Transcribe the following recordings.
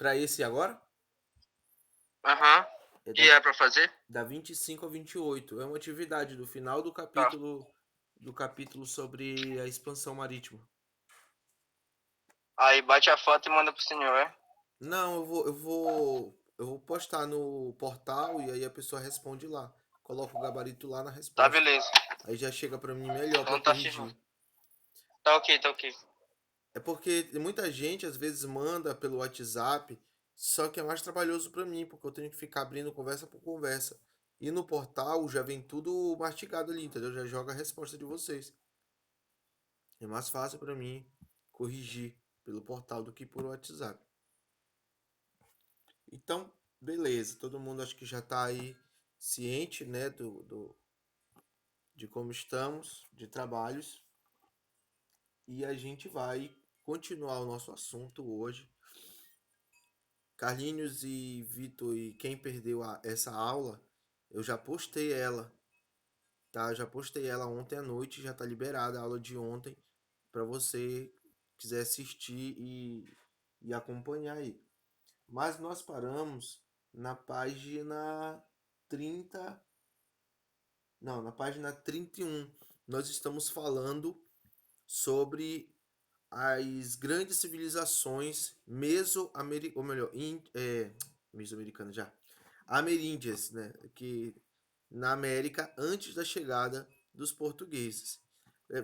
Para esse agora? Aham. É E da é pra fazer? da 25 a 28. É uma atividade do final Tá. do capítulo sobre a expansão marítima. Aí bate a foto e manda pro senhor, é? Não, eu vou postar no portal e aí a pessoa responde lá. Coloca o gabarito lá na Tá, resposta. beleza. Aí já chega para mim melhor para Então tá firme. corrigir. Tá ok, tá ok. É porque muita gente às vezes manda pelo WhatsApp, só que é mais trabalhoso para mim, porque eu tenho que ficar abrindo conversa por conversa. E no portal já vem tudo mastigado ali, entendeu? Já joga a resposta de vocês. É mais fácil para mim corrigir pelo portal do que por WhatsApp. Então, beleza, todo mundo acho que já está aí ciente, né, de como estamos, de trabalhos, e a gente vai continuar o nosso assunto hoje. Carlinhos e Vitor, e quem perdeu essa aula, eu já postei ela, tá? Eu já postei ela ontem à noite, já tá liberada a aula de ontem para você quiser assistir e acompanhar aí. Mas nós paramos na página 30, não, na página 31. Nós estamos falando sobre as grandes civilizações meso-americanas, ou melhor, meso-americanas já, ameríndias, né, que na América antes da chegada dos portugueses.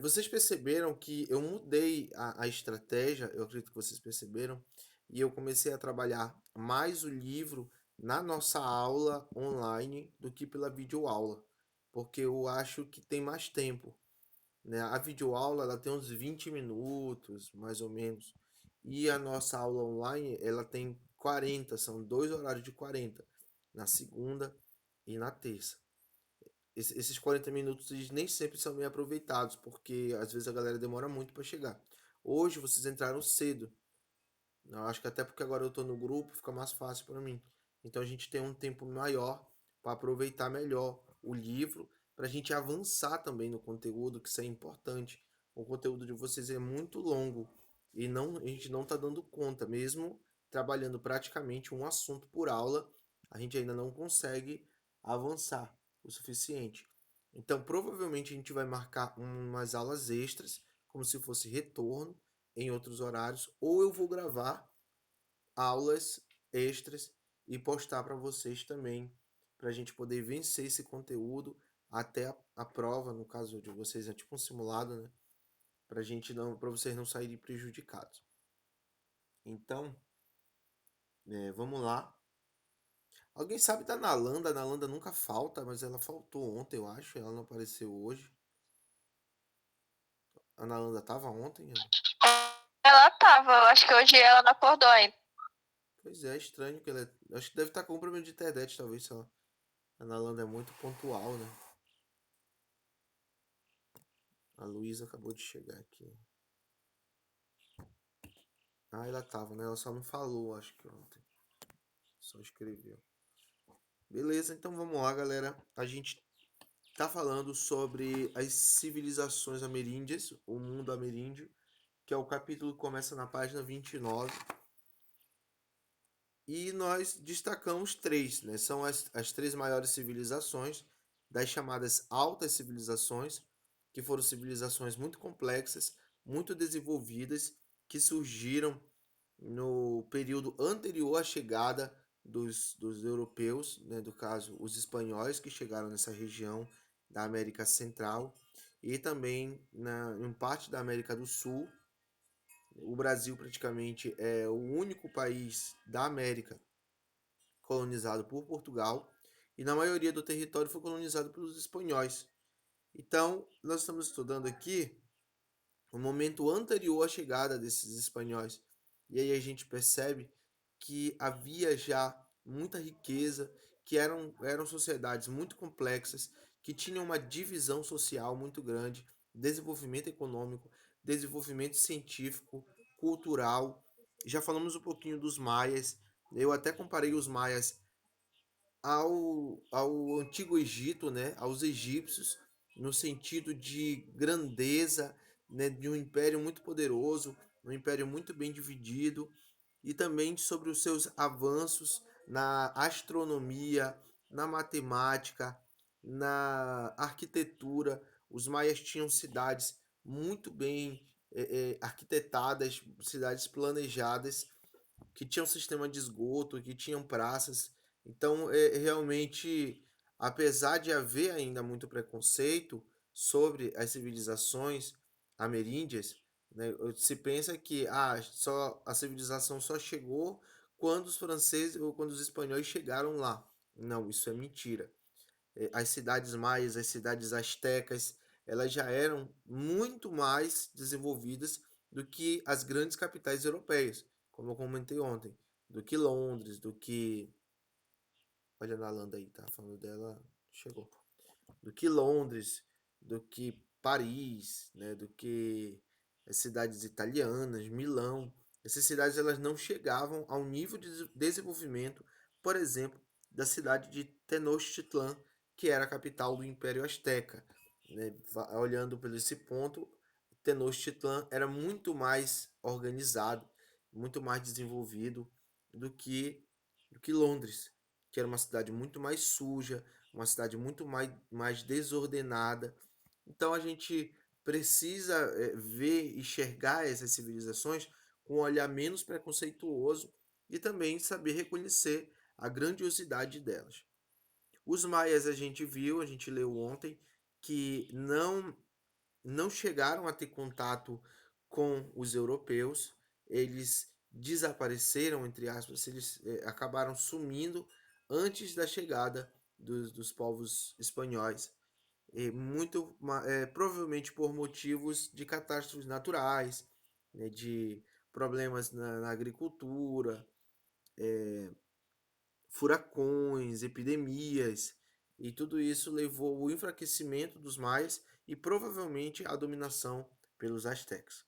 Vocês perceberam que eu mudei a estratégia, eu acredito que vocês perceberam, e eu comecei a trabalhar mais o livro na nossa aula online do que pela videoaula, porque eu acho que tem mais tempo, né? A videoaula ela tem uns 20 minutos, mais ou menos. E a nossa aula online, ela tem 40, são dois horários de 40, na segunda e na terça. Esses 40 minutos eles nem sempre são bem aproveitados, porque às vezes a galera demora muito para chegar. Hoje vocês entraram cedo. Eu acho que até porque agora eu estou no grupo, fica mais fácil para mim. Então a gente tem um tempo maior para aproveitar melhor o livro, para a gente avançar também no conteúdo, que isso é importante. O conteúdo de vocês é muito longo e não, a gente não está dando conta, mesmo trabalhando praticamente um assunto por aula, a gente ainda não consegue avançar o suficiente. Então provavelmente a gente vai marcar umas aulas extras, como se fosse retorno em outros horários, ou eu vou gravar aulas extras e postar para vocês também, para a gente poder vencer esse conteúdo até a prova, no caso de vocês é tipo um simulado, né? Para gente não, para vocês não saírem prejudicados. Então, vamos lá. Alguém sabe da Nalanda? A Nalanda nunca falta, mas ela faltou ontem, eu acho. Ela não apareceu hoje. A Nalanda tava ontem? Ela tava, eu acho que hoje ela não acordou ainda. Pois é, estranho que ela. Acho que deve estar com um problema de internet, talvez. Só. A Nalanda é muito pontual, né? A Luísa acabou de chegar aqui. Ah, ela tava, né? Ela só não falou, acho que ontem. Só escreveu. Beleza, então vamos lá, galera. A gente tá falando sobre as civilizações ameríndias, o mundo ameríndio, que é o capítulo que começa na página 29. E nós destacamos três, né? São as três maiores civilizações, das chamadas altas civilizações, que foram civilizações muito complexas, muito desenvolvidas, que surgiram no período anterior à chegada dos europeus, né, do caso os espanhóis que chegaram nessa região da América Central e também em parte da América do Sul. O Brasil praticamente é o único país da América colonizado por Portugal e na maioria do território foi colonizado pelos espanhóis. Então, nós estamos estudando aqui o momento anterior à chegada desses espanhóis. E aí a gente percebe que havia já muita riqueza, que eram sociedades muito complexas, que tinham uma divisão social muito grande, desenvolvimento econômico, desenvolvimento científico, cultural. Já falamos um pouquinho dos maias. Eu até comparei os maias ao Antigo Egito, né, aos egípcios, no sentido de grandeza, né, de um império muito poderoso, um império muito bem dividido. e também sobre os seus avanços na astronomia, na matemática, na arquitetura. Os maias tinham cidades muito bem arquitetadas, cidades planejadas, que tinham sistema de esgoto, que tinham praças. Então, realmente, apesar de haver ainda muito preconceito sobre as civilizações ameríndias, né, se pensa que só a civilização só chegou quando os franceses ou quando os espanhóis chegaram lá. Não, isso é mentira. As cidades maias, as cidades astecas, elas já eram muito mais desenvolvidas do que as grandes capitais europeias, como eu comentei ontem, do que Londres, do que. Olha na Landa aí, tá falando dela, chegou. Do que Londres, do que Paris, né, do que as cidades italianas, Milão. Essas cidades elas não chegavam ao nível de desenvolvimento, por exemplo, da cidade de Tenochtitlan, que era a capital do Império Azteca. Né? Olhando por esse ponto, Tenochtitlan era muito mais organizado, muito mais desenvolvido do que, do que Londres, que era uma cidade muito mais suja, uma cidade muito mais desordenada. Então a gente precisa ver, enxergar essas civilizações com um olhar menos preconceituoso e também saber reconhecer a grandiosidade delas. Os maias a gente viu, a gente leu ontem, que não chegaram a ter contato com os europeus, eles desapareceram, entre aspas, eles acabaram sumindo antes da chegada dos povos espanhóis, muito provavelmente por motivos de catástrofes naturais, né, de problemas na agricultura, furacões, epidemias, e tudo isso levou ao enfraquecimento dos maias e provavelmente à dominação pelos astecas.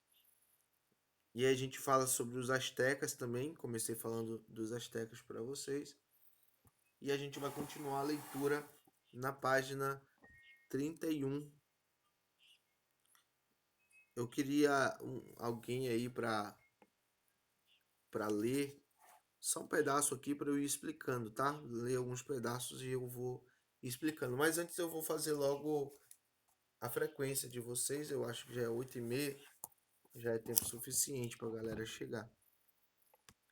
E aí a gente fala sobre os astecas também, comecei falando dos astecas para vocês, e a gente vai continuar a leitura na página 31. Eu queria alguém aí para ler só um pedaço aqui para eu ir explicando, tá? Ler alguns pedaços e eu vou explicando. Mas antes eu vou fazer logo a frequência de vocês. Eu acho que já é 8h30, já é tempo suficiente para a galera chegar.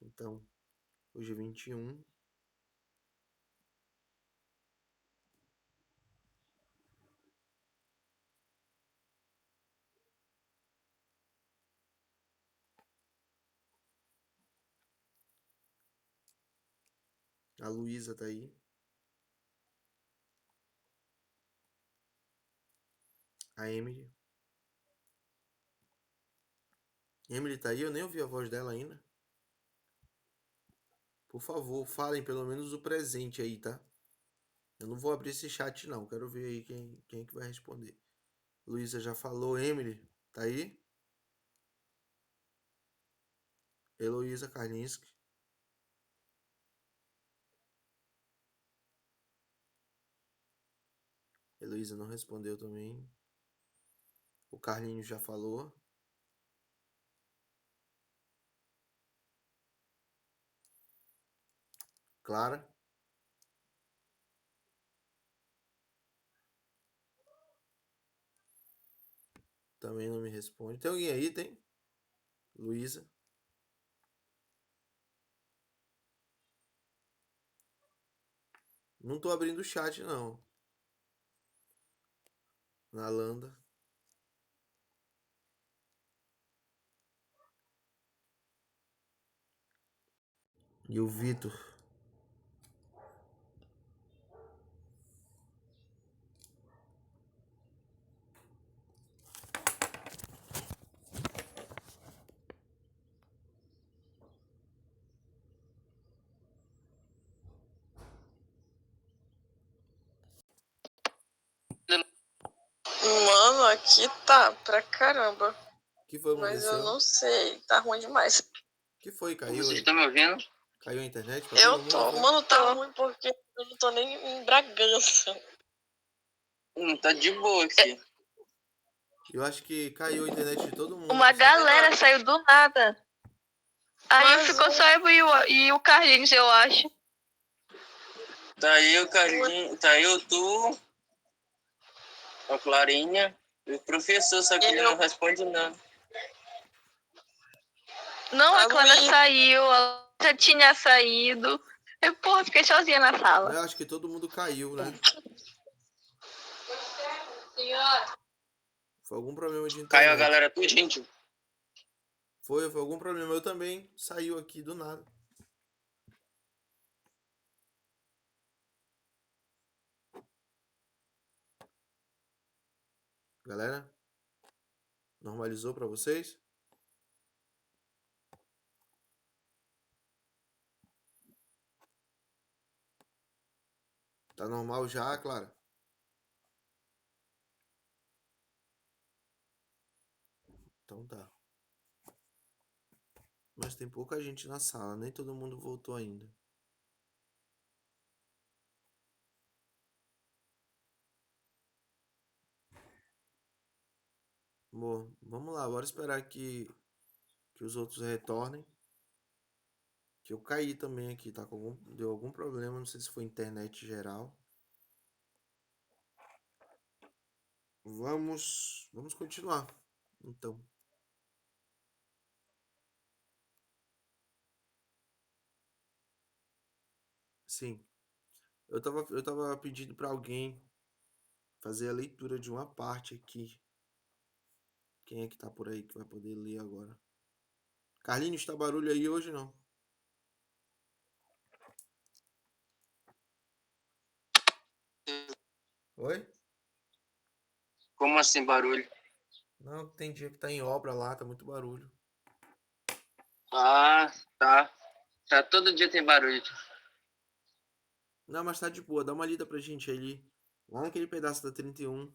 Então, hoje é 21. A Luísa tá aí. A Emily. Emily tá aí? Eu nem ouvi a voz dela ainda. Por favor, falem pelo menos o presente aí, tá? Eu não vou abrir esse chat não. Quero ver aí quem é que vai responder. Luísa já falou. Emily, tá aí? Heloísa Karlinski. Heloísa não respondeu também. O Carlinhos já falou. Clara. Também não me responde. Tem alguém aí, tem? Luísa. Não tô abrindo o chat, não. Nalanda. E o Vitor. Mano, aqui tá pra caramba. O que foi que Mas eu aconteceu? não sei, tá ruim demais. O que foi? Caiu? Vocês estão me ouvindo? Caiu a internet pra Eu todo mundo? tô. Foi? Mano, tá ruim porque eu não tô nem em Bragança. Tá de boa aqui. Eu acho que caiu a internet de todo mundo. Uma galera saiu do nada. Aí Mas ficou só eu e o Carlinhos, eu acho. Tá eu, Carlinhos, tá eu, tu, a Clarinha e o professor, só que ele não responde nada. Não, a A Clara Luísa. saiu, ela já tinha saído. Eu, porra, fiquei sozinha na sala. Eu acho que todo mundo caiu, né? Foi algum problema de Caiu a internet. galera tudo, gente. Foi algum problema. Eu também saiu aqui do nada. Galera, normalizou pra vocês? Tá normal já, Clara? Então tá. Mas tem pouca gente na sala, nem todo mundo voltou ainda. Bom, vamos lá, bora esperar que os outros retornem. Que eu caí também aqui, tá com deu algum problema, não sei se foi internet geral. Vamos continuar. Então, sim. Eu tava pedindo para alguém fazer a leitura de uma parte aqui. Quem é que tá por aí que vai poder ler agora? Carlinhos, tá barulho aí hoje não? Oi? Como assim, barulho? Não, tem dia que tá em obra lá, tá muito barulho. Ah, tá. Tá, todo dia tem barulho. Não, mas tá de boa, dá uma lida pra gente ali. Lá naquele pedaço da 31,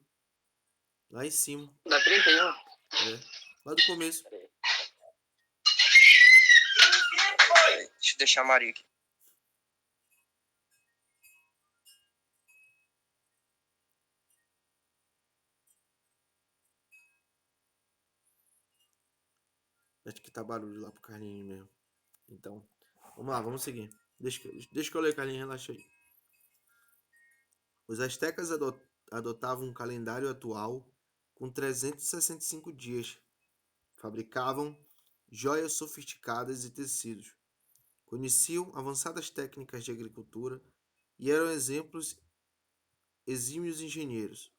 lá em cima. Dá 31? É, lá do começo. Deixa eu deixar a Maria aqui. Acho que tá barulho lá pro Carlinhos mesmo. Então, vamos lá, vamos seguir. Deixa que eu ler, Carlinhos, relaxa aí. Os astecas adotavam um calendário atual com 365 dias. Fabricavam joias sofisticadas e tecidos. Conheciam avançadas técnicas de agricultura e eram exemplos exímios engenheiros.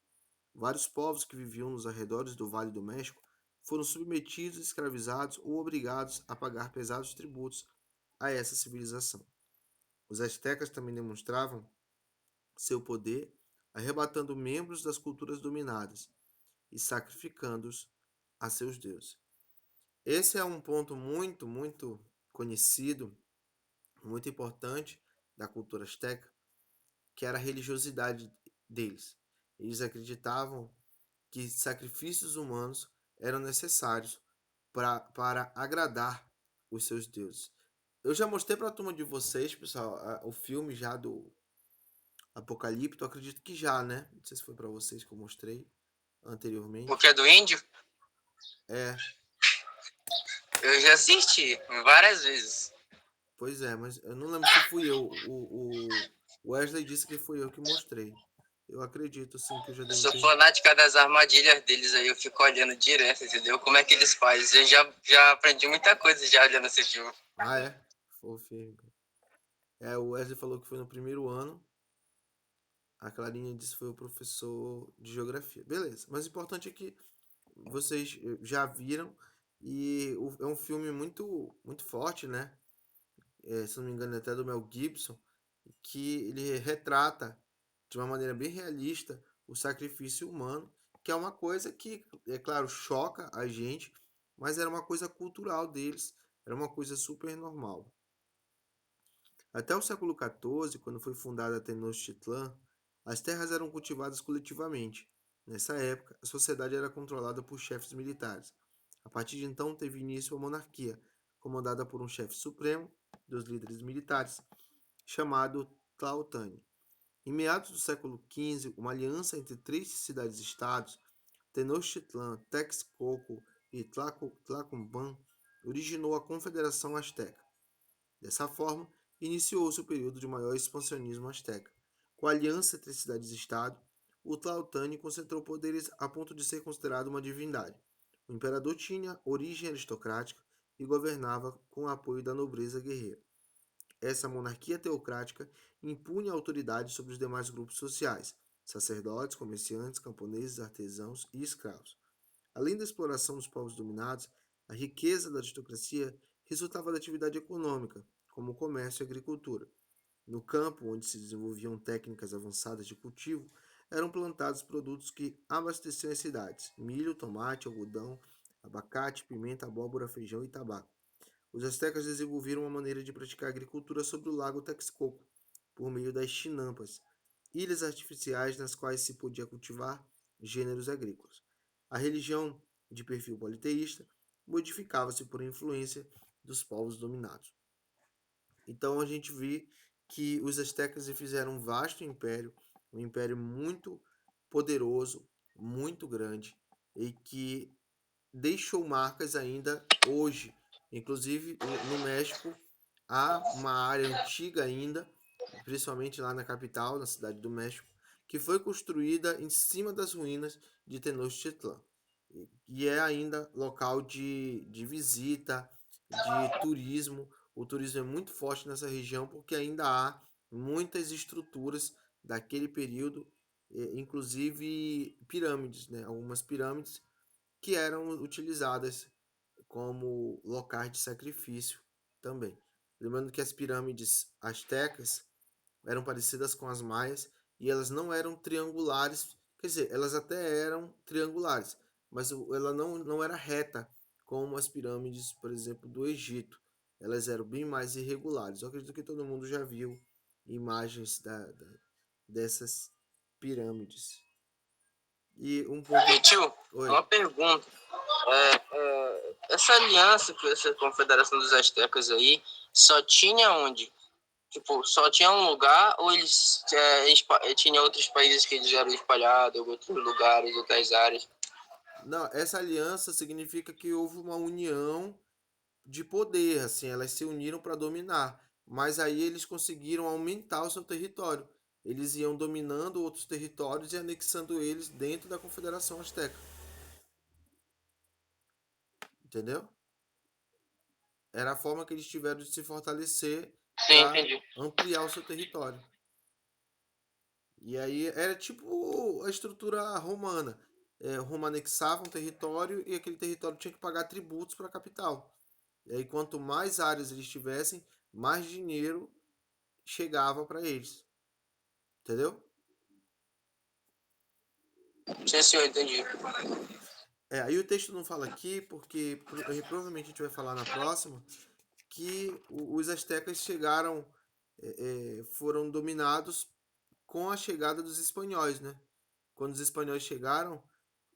Vários povos que viviam nos arredores do Vale do México foram submetidos, escravizados ou obrigados a pagar pesados tributos a essa civilização. Os astecas também demonstravam seu poder arrebatando membros das culturas dominadas e sacrificando-os a seus deuses. Esse é um ponto muito conhecido, muito importante da cultura asteca, que era a religiosidade deles. Eles acreditavam que sacrifícios humanos eram necessários para agradar os seus deuses. Eu já mostrei para a turma de vocês, pessoal, o filme já do Apocalipto, acredito que já, né? Não sei se foi para vocês que eu mostrei anteriormente. Porque é do índio? É, Eu já assisti várias vezes. pois é, mas eu não lembro se fui eu. O Wesley disse que fui eu que mostrei. Eu acredito, sim, que eu já Eu devo sou ter. fanática das armadilhas deles aí, eu fico olhando direto, entendeu? Como é que eles fazem. Eu já aprendi muita coisa já olhando esse filme. Ah, é? Fofinho. É, o Wesley falou que foi no primeiro ano. A Clarinha disse que foi o professor de geografia. Beleza, mas o importante é que vocês já viram e é um filme muito forte, né? Se não me engano, é até do Mel Gibson, que ele retrata de uma maneira bem realista o sacrifício humano, que é uma coisa que, é claro, choca a gente, mas era uma coisa cultural deles, era uma coisa super normal. Até o século XIV, quando foi fundada a Tenochtitlan, as terras eram cultivadas coletivamente. Nessa época, a sociedade era controlada por chefes militares. A partir de então, teve início a monarquia, comandada por um chefe supremo dos líderes militares, chamado Tlautani. Em meados do século XV, uma aliança entre três cidades-estados, Tenochtitlan, Texcoco e Tlacopan, originou a Confederação Azteca. Dessa forma, iniciou-se o período de maior expansionismo azteca. Com a aliança entre cidades e Estado, o Tlautani concentrou poderes a ponto de ser considerado uma divindade. O imperador tinha origem aristocrática e governava com o apoio da nobreza guerreira. Essa monarquia teocrática impunha autoridade sobre os demais grupos sociais, sacerdotes, comerciantes, camponeses, artesãos e escravos. Além da exploração dos povos dominados, a riqueza da aristocracia resultava da atividade econômica, como o comércio e a agricultura. No campo, onde se desenvolviam técnicas avançadas de cultivo, eram plantados produtos que abasteciam as cidades: milho, tomate, algodão, abacate, pimenta, abóbora, feijão e tabaco. Os astecas desenvolveram uma maneira de praticar agricultura sobre o lago Texcoco, por meio das chinampas, ilhas artificiais nas quais se podia cultivar gêneros agrícolas. A religião, de perfil politeísta, modificava-se por influência dos povos dominados. Então a gente vê que os astecas fizeram um vasto império, um império muito poderoso, muito grande, e que deixou marcas ainda hoje. Inclusive no México há uma área antiga ainda, principalmente lá na capital, na cidade do México, que foi construída em cima das ruínas de Tenochtitlan. E é ainda local de visita, de turismo. O turismo é muito forte nessa região porque ainda há muitas estruturas daquele período, inclusive pirâmides, né? Algumas pirâmides que eram utilizadas como locais de sacrifício também. Lembrando que as pirâmides astecas eram parecidas com as maias e elas não eram triangulares, quer dizer, elas até eram triangulares, mas ela não era reta como as pirâmides, por exemplo, do Egito. Elas eram bem mais irregulares. Eu acredito que todo mundo já viu imagens dessas pirâmides. E um pouco. E, tio, Oi. uma pergunta. Essa aliança, essa confederação dos astecas aí, só tinha onde? Tipo, só tinha um lugar ou eles tinham outros países que eles eram espalhados, outros lugares, outras áreas? Não, essa aliança significa que houve uma união de poder, assim, elas se uniram para dominar, mas aí eles conseguiram aumentar o seu território. Eles iam dominando outros territórios e anexando eles dentro da Confederação Azteca. Entendeu? Era a forma que eles tiveram de se fortalecer Sim, para entendi. ampliar o seu território. E aí era tipo a estrutura romana. Roma anexava um território e aquele território tinha que pagar tributos para a capital. E aí, quanto mais áreas eles tivessem, mais dinheiro chegava para eles. Entendeu? Sim, senhor, entendi. Aí o texto não fala aqui, porque provavelmente a gente vai falar na próxima, que os astecas chegaram, foram dominados com a chegada dos espanhóis, né? Quando os espanhóis chegaram,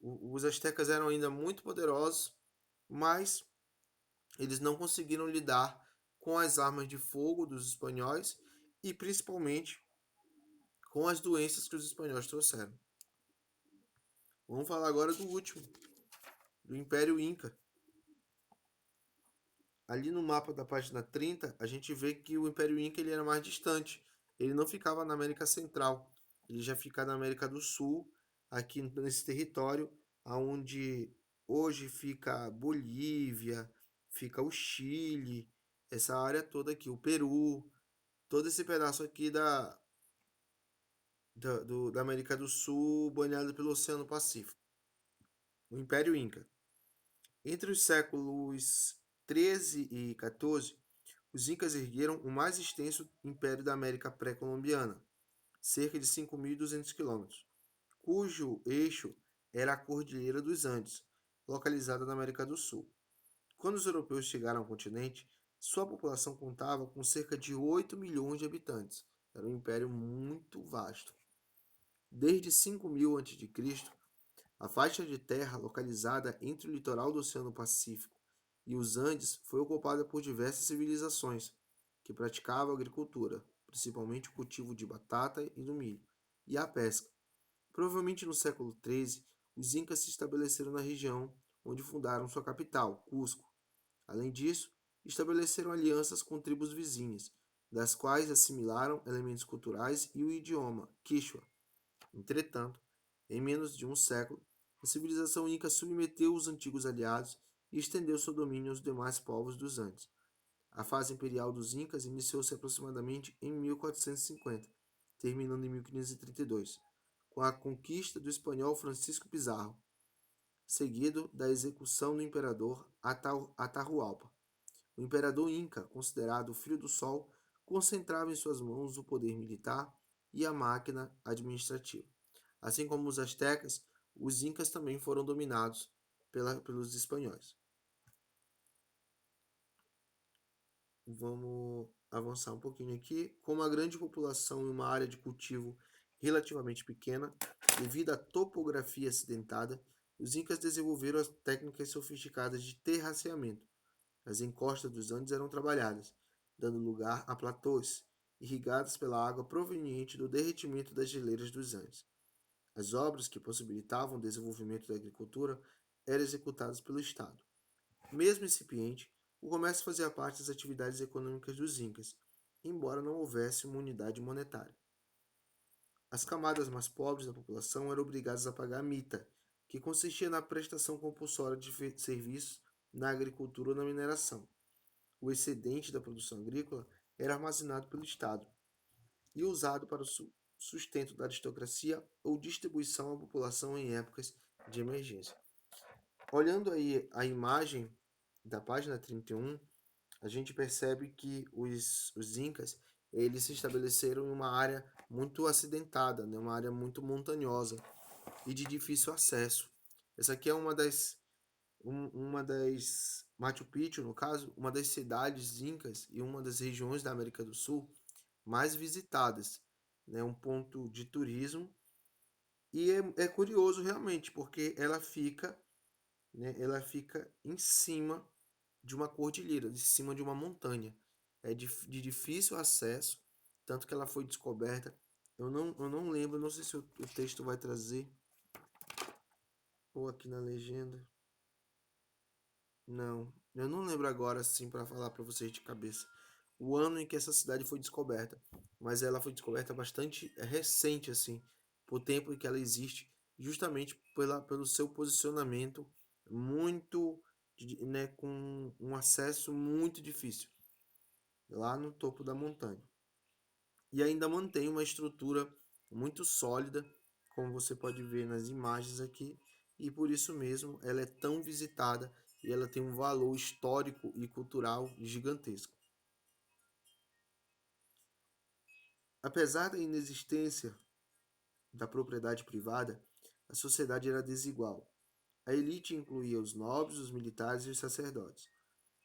os astecas eram ainda muito poderosos, mas eles não conseguiram lidar com as armas de fogo dos espanhóis e principalmente com as doenças que os espanhóis trouxeram. Vamos falar agora do último, do Império Inca. Ali no mapa da página 30, a gente vê que o Império Inca ele era mais distante. Ele não ficava na América Central, ele já fica na América do Sul, aqui nesse território, onde hoje fica a Bolívia, fica o Chile, essa área toda aqui, o Peru, todo esse pedaço aqui da América do Sul, banhado pelo Oceano Pacífico. O Império Inca. Entre os séculos 13 e 14, os Incas ergueram o mais extenso império da América pré-colombiana, cerca de 5.200 quilômetros, cujo eixo era a Cordilheira dos Andes, localizada na América do Sul. Quando os europeus chegaram ao continente, sua população contava com cerca de 8 milhões de habitantes. Era um império muito vasto. Desde 5000 a.C., a faixa de terra localizada entre o litoral do Oceano Pacífico e os Andes foi ocupada por diversas civilizações que praticavam agricultura, principalmente o cultivo de batata e do milho, e a pesca. Provavelmente no século XIII, os Incas se estabeleceram na região onde fundaram sua capital, Cusco. Além disso, estabeleceram alianças com tribos vizinhas, das quais assimilaram elementos culturais e o idioma Quichua. Entretanto, em menos de um século, a civilização inca submeteu os antigos aliados e estendeu seu domínio aos demais povos dos Andes. A fase imperial dos Incas iniciou-se aproximadamente em 1450, terminando em 1532, com a conquista do espanhol Francisco Pizarro, seguido da execução do imperador Atahualpa. O imperador Inca, considerado o Filho do Sol, concentrava em suas mãos o poder militar e a máquina administrativa. Assim como os astecas, os incas também foram dominados pelos espanhóis. Vamos avançar um pouquinho aqui. Com uma grande população e uma área de cultivo relativamente pequena, devido à topografia acidentada, os incas desenvolveram as técnicas sofisticadas de terraceamento. As encostas dos Andes eram trabalhadas, dando lugar a platôs, irrigadas pela água proveniente do derretimento das geleiras dos Andes. As obras que possibilitavam o desenvolvimento da agricultura eram executadas pelo Estado. Mesmo incipiente, o comércio fazia parte das atividades econômicas dos Incas, embora não houvesse uma unidade monetária. As camadas mais pobres da população eram obrigadas a pagar a mita, que consistia na prestação compulsória de serviços na agricultura ou na mineração. O excedente da produção agrícola era armazenado pelo Estado e usado para o sustento da aristocracia ou distribuição à população em épocas de emergência. Olhando aí a imagem da página 31, a gente percebe que os incas eles se estabeleceram em uma área muito acidentada, né? Uma área muito montanhosa e de difícil acesso. Essa aqui é uma das Machu Picchu, no caso, uma das cidades incas e uma das regiões da América do Sul mais visitadas, né? Um ponto de turismo e é curioso realmente porque ela fica, né? Ela fica em cima de uma cordilheira, de cima de uma montanha. É de difícil acesso, tanto que ela foi descoberta. Eu não lembro, não sei se o texto vai trazer ou aqui na legenda. Não, eu não lembro agora assim para falar para vocês de cabeça o ano em que essa cidade foi descoberta, mas ela foi descoberta bastante recente assim, por tempo em que ela existe, justamente pelo seu posicionamento muito, né, com um acesso muito difícil, lá no topo da montanha. E ainda mantém uma estrutura muito sólida, como você pode ver nas imagens aqui, e por isso mesmo ela é tão visitada e ela tem um valor histórico e cultural gigantesco. Apesar da inexistência da propriedade privada, a sociedade era desigual. A elite incluía os nobres, os militares e os sacerdotes.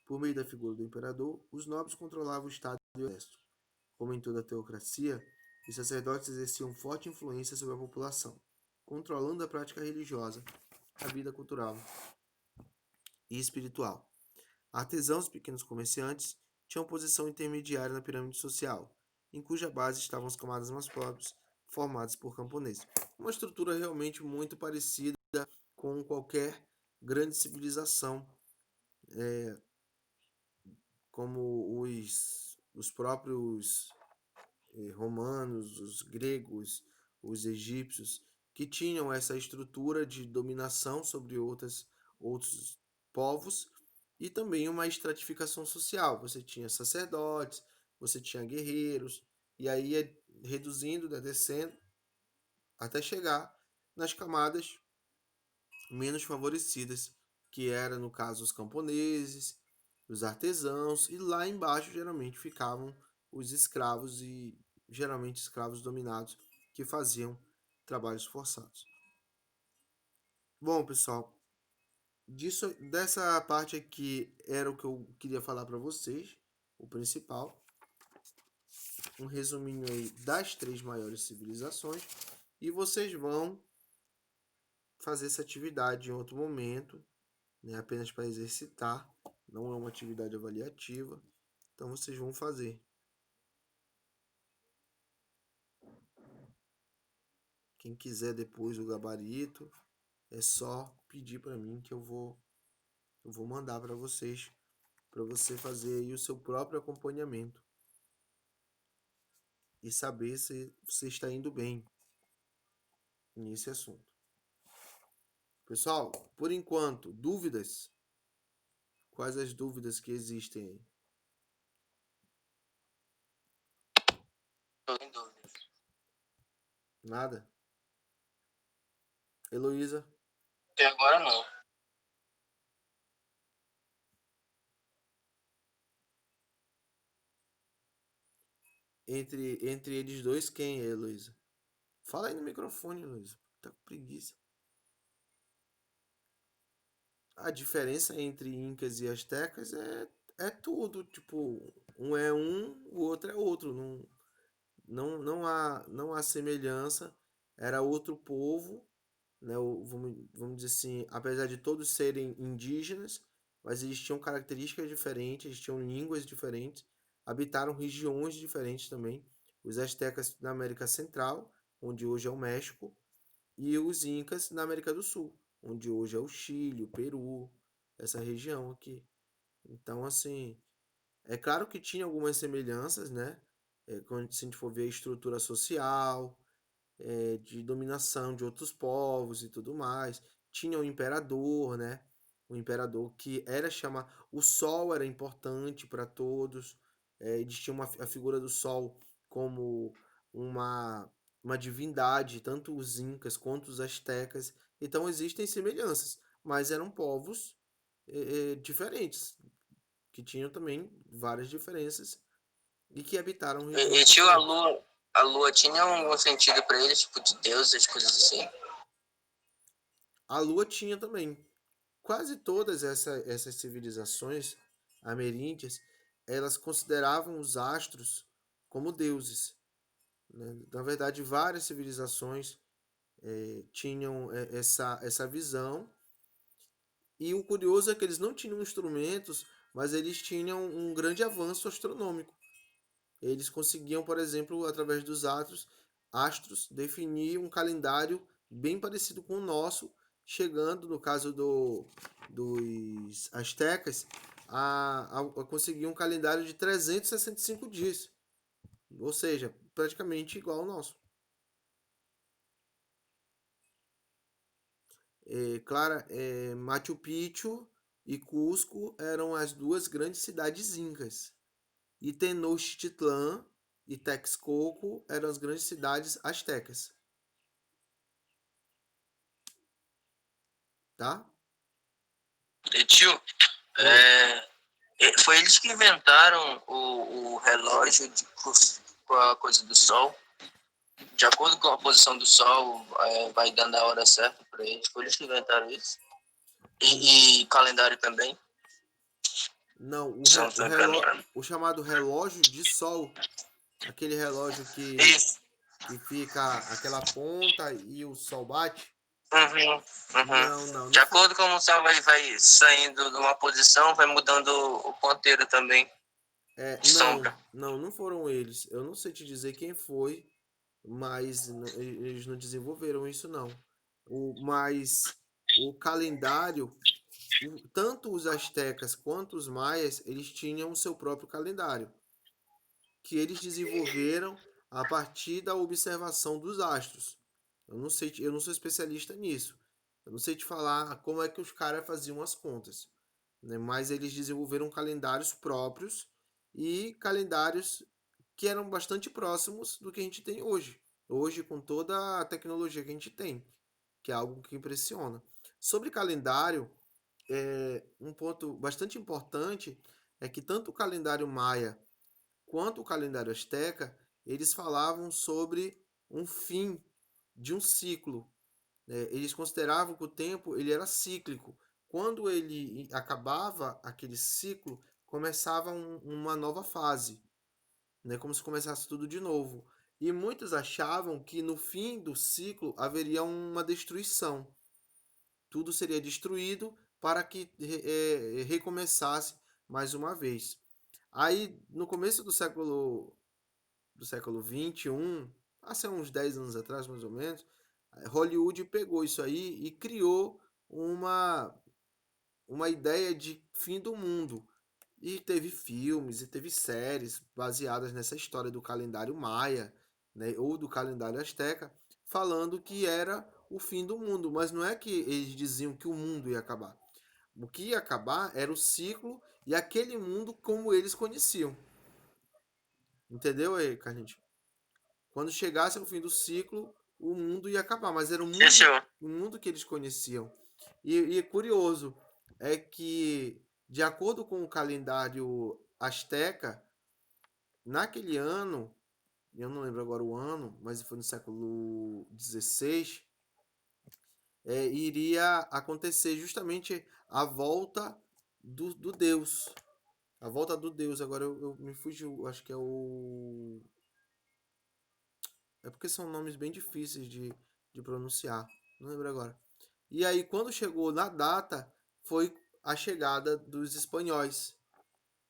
Por meio da figura do imperador, os nobres controlavam o Estado e o exército. Como em toda teocracia, os sacerdotes exerciam forte influência sobre a população, controlando a prática religiosa, a vida cultural e espiritual. Artesãos e pequenos comerciantes tinham posição intermediária na pirâmide social, em cuja base estavam as camadas mais pobres, formadas por camponeses. Uma estrutura realmente muito parecida com qualquer grande civilização, como os próprios romanos, os gregos, os egípcios, que tinham essa estrutura de dominação sobre outros povos e também uma estratificação social. Você tinha sacerdotes, você tinha guerreiros, e aí ia reduzindo, né, descendo, até chegar nas camadas menos favorecidas, que era no caso os camponeses, os artesãos, e lá embaixo geralmente ficavam os escravos e geralmente escravos dominados que faziam trabalhos forçados. Bom, pessoal, dessa parte aqui era o que eu queria falar para vocês, o principal, um resuminho aí das 3 maiores civilizações, e vocês vão fazer essa atividade em outro momento, né, apenas para exercitar, não é uma atividade avaliativa, então vocês vão fazer. Quem quiser depois o gabarito, é só pedir para mim que eu vou mandar para vocês para você fazer aí o seu próprio acompanhamento e saber se você está indo bem nesse assunto. Pessoal, por enquanto, dúvidas? Quais as dúvidas que existem aí? Tô em dúvida. Nada? Heloísa? Até agora não. Entre eles dois, quem é, Heloísa? Fala aí no microfone, Heloísa. Tá com preguiça. A diferença entre incas e astecas é tudo. Tipo, um é um, o outro é outro. Não há semelhança. Era outro povo, né? Vamos dizer assim, apesar de todos serem indígenas, mas eles tinham características diferentes, eles tinham línguas diferentes, habitaram regiões diferentes também. Os astecas na América Central, onde hoje é o México, e os incas na América do Sul, onde hoje é o Chile, o Peru, essa região aqui. Então, assim, é claro que tinha algumas semelhanças, né? Quando se a gente for ver a estrutura social, de dominação de outros povos e tudo mais. Tinha o imperador, né? O imperador que era chamar. O sol era importante para todos. Eles tinham a figura do sol como uma, uma divindade, tanto os incas quanto os astecas. Então existem semelhanças, mas eram povos diferentes, que tinham também várias diferenças e que habitaram regiões E tinha diferentes. a lua tinha um sentido pra ele, tipo, de Deus, as coisas assim. A lua tinha também. Quase todas essas civilizações ameríndias, elas consideravam os astros como deuses, né? Na verdade, várias civilizações tinham essa visão. E o curioso é que eles não tinham instrumentos, mas eles tinham um grande avanço astronômico. Eles conseguiam, por exemplo, através dos astros, definir um calendário bem parecido com o nosso, chegando, no caso dos astecas, a conseguir um calendário de 365 dias, ou seja, praticamente igual ao nosso. Clara, Machu Picchu e Cusco eram as duas grandes cidades incas. E Tenochtitlan e Texcoco eram as grandes cidades astecas, tá? E tio, Oi. foi eles que inventaram o relógio com a coisa do sol. De acordo com a posição do sol, vai dando a hora certa para eles. Foi eles que inventaram isso. E calendário também. Não, Se eu não estou enganando. o chamado relógio de sol, aquele relógio Isso. que fica aquela ponta e o sol bate. Uhum, uhum. Não De foi. acordo com como o sol vai saindo de uma posição, vai mudando o ponteiro também, de sombra. Não foram eles. Eu não sei te dizer quem foi, mas eles não desenvolveram isso não. Mas o calendário, tanto os astecas quanto os maias, eles tinham o seu próprio calendário, que eles desenvolveram a partir da observação dos astros. Eu não sou especialista nisso. Eu não sei te falar como é que os caras faziam as contas, né? Mas eles desenvolveram calendários próprios e calendários que eram bastante próximos do que a gente tem hoje. Hoje, com toda a tecnologia que a gente tem, que é algo que impressiona. Sobre calendário, um ponto bastante importante é que tanto o calendário maia quanto o calendário asteca, eles falavam sobre um fim de um ciclo, né? Eles consideravam que o tempo ele era cíclico. Quando ele acabava aquele ciclo, começava uma nova fase, né? Como se começasse tudo de novo. E muitos achavam que no fim do ciclo haveria uma destruição. Tudo seria destruído para que recomeçasse mais uma vez. Aí, no começo do século 21, há uns 10 anos atrás, mais ou menos, Hollywood pegou isso aí e criou uma ideia de fim do mundo, E teve filmes e teve séries baseadas nessa história do calendário maia, né, ou do calendário asteca, falando que era o fim do mundo, mas não é que eles diziam que o mundo ia acabar. O que ia acabar era o ciclo e aquele mundo como eles conheciam. Entendeu aí, Carlinhos? Quando chegasse ao fim do ciclo, o mundo ia acabar, mas era Fechou. o mundo que eles conheciam. E é curioso, é que, de acordo com o calendário asteca, naquele ano, eu não lembro agora o ano, mas foi no século XVI, iria acontecer justamente a volta do Deus. A volta do Deus. Agora eu me fugiu, acho que é o. É porque são nomes bem difíceis de pronunciar. Não lembro agora. E aí, quando chegou na data, foi a chegada dos espanhóis.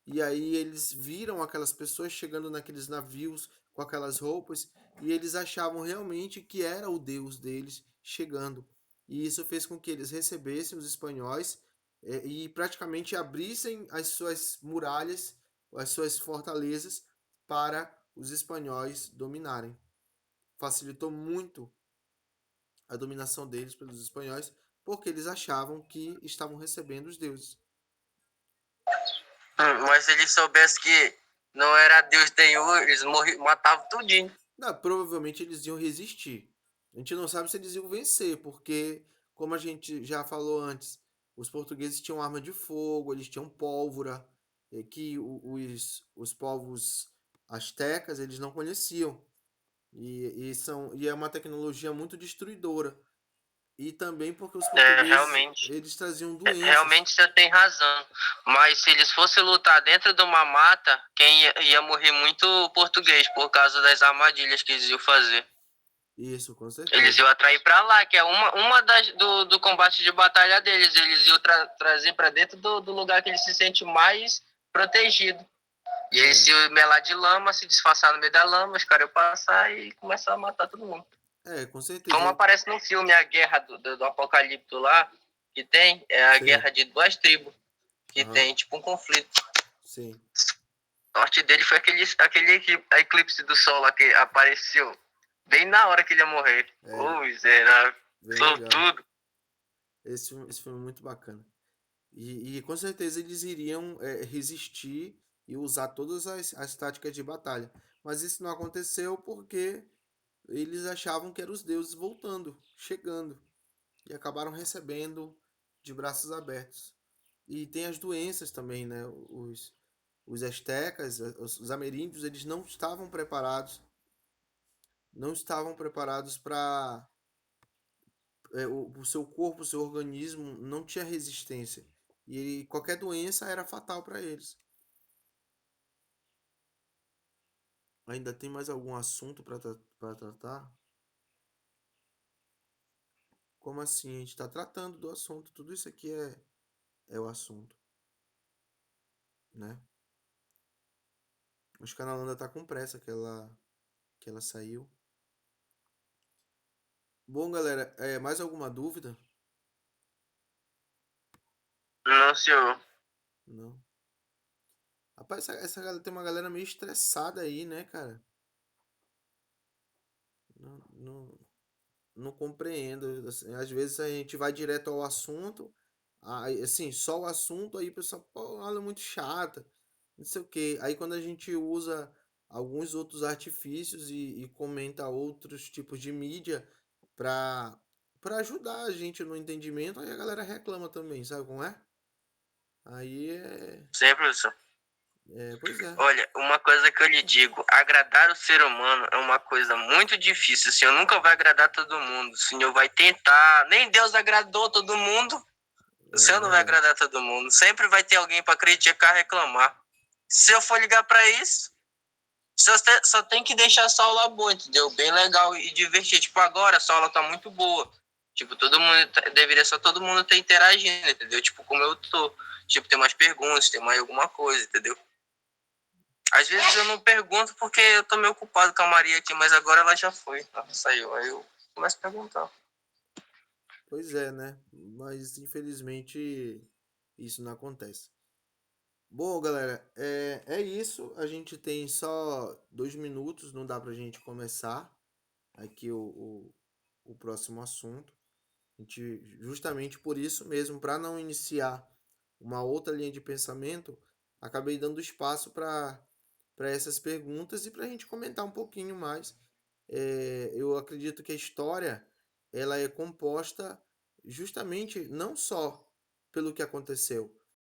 E aí eles viram aquelas pessoas chegando naqueles navios com aquelas roupas e eles achavam realmente que era o Deus deles chegando. E isso fez com que eles recebessem os espanhóis e praticamente abrissem as suas muralhas, as suas fortalezas para os espanhóis dominarem. Facilitou muito a dominação deles pelos espanhóis porque eles achavam que estavam recebendo os deuses. Mas se eles soubessem que não era Deus nenhum, eles matavam tudinho. Não, provavelmente eles iam resistir. A gente não sabe se eles iam vencer, porque, como a gente já falou antes, os portugueses tinham arma de fogo, eles tinham pólvora, que os povos astecas eles não conheciam. E é uma tecnologia muito destruidora. E também porque os portugueses Realmente. eles traziam doenças. Realmente você tem razão. Mas se eles fossem lutar dentro de uma mata, quem ia morrer muito português por causa das armadilhas que eles iam fazer. Isso, com Eles certeza. iam atrair para lá, que é uma do combate de batalha deles. Eles iam trazer para dentro do lugar que eles se sentem mais protegido. E eles se melar de lama, se disfarçar no meio da lama, os caras iam passar e começar a matar todo mundo. Com certeza. Como aparece no filme, a guerra do Apocalipto lá, que tem, é a Sim. guerra de duas tribos, que Aham. tem tipo um conflito. Sim. A sorte dele foi aquele eclipse do sol lá que apareceu bem na hora que ele ia morrer. Ô, miserável. Bem legal. Sortudo. Esse filme é muito bacana. E com certeza eles iriam resistir e usar todas as táticas de batalha. Mas isso não aconteceu porque eles achavam que eram os deuses voltando, chegando. E acabaram recebendo de braços abertos. E tem as doenças também, né? Os astecas, os ameríndios, eles não estavam preparados. Não estavam preparados para o seu corpo, o seu organismo não tinha resistência. E qualquer doença era fatal para eles. Ainda tem mais algum assunto para tratar? Como assim? A gente está tratando do assunto. Tudo isso aqui é o assunto, né? Acho que a Nalanda tá com pressa que ela saiu. Bom, galera, mais alguma dúvida? Não, senhor. Não. Rapaz, tem uma galera meio estressada aí, né, cara? Não, não, não compreendo. Assim, às vezes a gente vai direto ao assunto, aí, assim, só o assunto, aí o pessoal, pô, ela é muito chata, não sei o quê. Aí quando a gente usa alguns outros artifícios e comenta outros tipos de mídia pra, pra ajudar a gente no entendimento, aí a galera reclama também, sabe como é? Aí Sim, professor. pois é. Olha, uma coisa que eu lhe digo, agradar o ser humano é uma coisa muito difícil. O Senhor nunca vai agradar todo mundo. O Senhor vai tentar. Nem Deus agradou todo mundo. O É Senhor não vai verdade. agradar todo mundo. Sempre vai ter alguém para criticar, reclamar. Se eu for ligar para isso, só tem que deixar essa aula boa, entendeu? Bem legal e divertido. Tipo, agora essa aula tá muito boa. Tipo, todo mundo deveria só todo mundo estar interagindo, entendeu? Tipo, como eu tô. Tipo, tem mais perguntas, tem mais alguma coisa, entendeu? Às vezes eu não pergunto porque eu tô meio ocupado com a Maria aqui, mas agora ela já foi, ela saiu. Aí eu começo a perguntar. Pois é, né? Mas infelizmente isso não acontece. Bom, galera, é isso. A gente tem só 2 minutos, não dá pra gente começar aqui o próximo assunto. A gente, justamente por isso mesmo, para não iniciar uma outra linha de pensamento, acabei dando espaço para essas perguntas e para a gente comentar um pouquinho mais. Eu acredito que a história ela é composta justamente não só pelo que aconteceu,